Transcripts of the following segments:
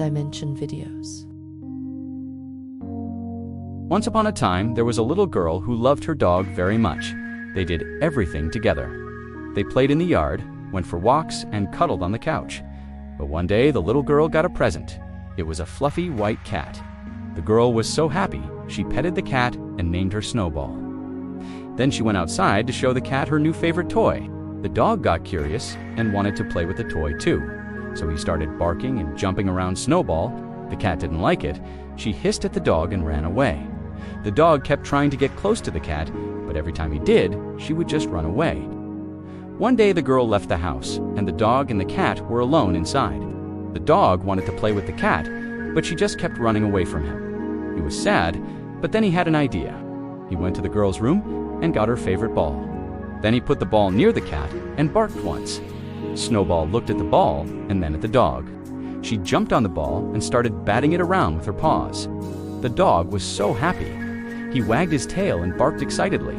Dimension videos. Once upon a time, there was a little girl who loved her dog very much. They did everything together. They played in the yard, went for walks, and cuddled on the couch. But one day, the little girl got a present. It was a fluffy white cat. The girl was so happy, she petted the cat and named her Snowball. Then she went outside to show the cat her new favorite toy. The dog got curious and wanted to play with the toy too. So he started barking and jumping around Snowball. The cat didn't like it. She hissed at the dog and ran away. The dog kept trying to get close to the cat, but every time he did, she would just run away. One day the girl left the house, and the dog and the cat were alone inside. The dog wanted to play with the cat, but she just kept running away from him. He was sad, but then he had an idea. He went to the girl's room and got her favorite ball. Then he put the ball near the cat and barked once. Snowball looked at the ball and then at the dog. She jumped on the ball and started batting it around with her paws. The dog was so happy. He wagged his tail and barked excitedly.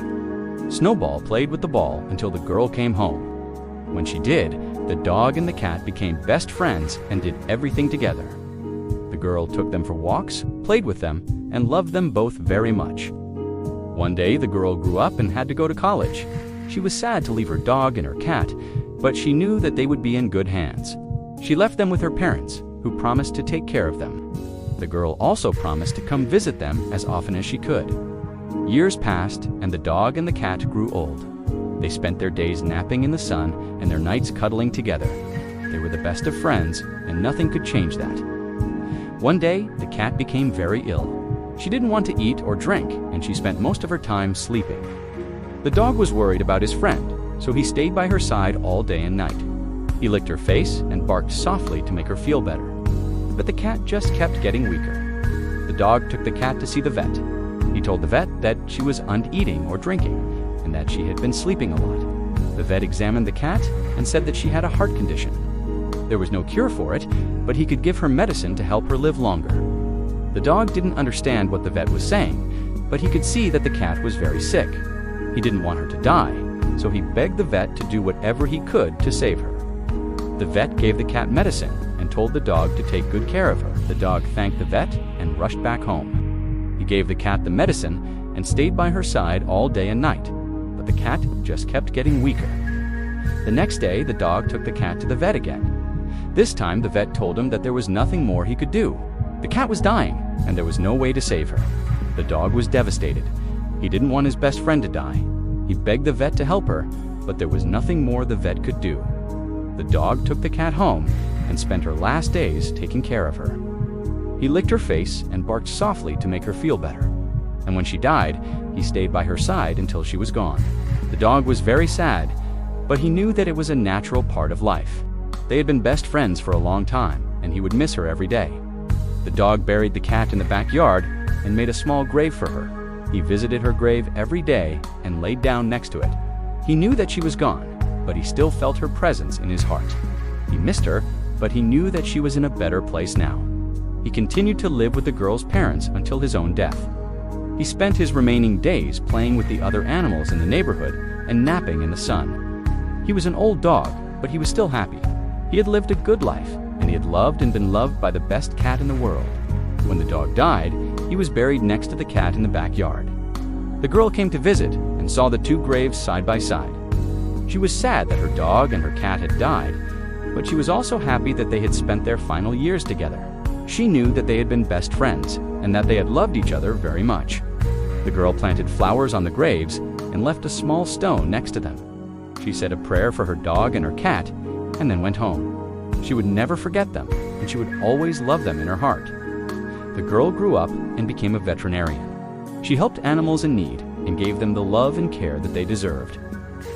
Snowball played with the ball until the girl came home. When she did, the dog and the cat became best friends and did everything together. The girl took them for walks, played with them, and loved them both very much. One day, the girl grew up and had to go to college. She was sad to leave her dog and her cat, but she knew that they would be in good hands. She left them with her parents, who promised to take care of them. The girl also promised to come visit them as often as she could. Years passed, and the dog and the cat grew old. They spent their days napping in the sun and their nights cuddling together. They were the best of friends, and nothing could change that. One day, the cat became very ill. She didn't want to eat or drink, and she spent most of her time sleeping. The dog was worried about his friend, so he stayed by her side all day and night. He licked her face and barked softly to make her feel better. But the cat just kept getting weaker. The dog took the cat to see the vet. He told the vet that she was uneating or drinking, and that she had been sleeping a lot. The vet examined the cat and said that she had a heart condition. There was no cure for it, but he could give her medicine to help her live longer. The dog didn't understand what the vet was saying, but he could see that the cat was very sick. He didn't want her to die, so he begged the vet to do whatever he could to save her. The vet gave the cat medicine and told the dog to take good care of her. The dog thanked the vet and rushed back home. He gave the cat the medicine and stayed by her side all day and night, but the cat just kept getting weaker. The next day, the dog took the cat to the vet again. This time, the vet told him that there was nothing more he could do. The cat was dying, and there was no way to save her. The dog was devastated. He didn't want his best friend to die. He begged the vet to help her, but there was nothing more the vet could do. The dog took the cat home and spent her last days taking care of her. He licked her face and barked softly to make her feel better. And when she died, he stayed by her side until she was gone. The dog was very sad, but he knew that it was a natural part of life. They had been best friends for a long time, and he would miss her every day. The dog buried the cat in the backyard and made a small grave for her. He visited her grave every day and laid down next to it. He knew that she was gone, but he still felt her presence in his heart. He missed her, but he knew that she was in a better place now. He continued to live with the girl's parents until his own death. He spent his remaining days playing with the other animals in the neighborhood and napping in the sun. He was an old dog, but he was still happy. He had lived a good life, and he had loved and been loved by the best cat in the world. When the dog died, he was buried next to the cat in the backyard. The girl came to visit and saw the two graves side by side. She was sad that her dog and her cat had died, but she was also happy that they had spent their final years together. She knew that they had been best friends and that they had loved each other very much. The girl planted flowers on the graves and left a small stone next to them. She said a prayer for her dog and her cat and then went home. She would never forget them, and she would always love them in her heart. The girl grew up and became a veterinarian. She helped animals in need and gave them the love and care that they deserved.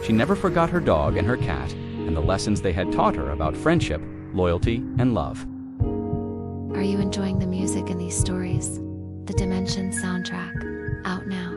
She never forgot her dog and her cat and the lessons they had taught her about friendship, loyalty, and love. Are you enjoying the music in these stories? The Dimension soundtrack, out now.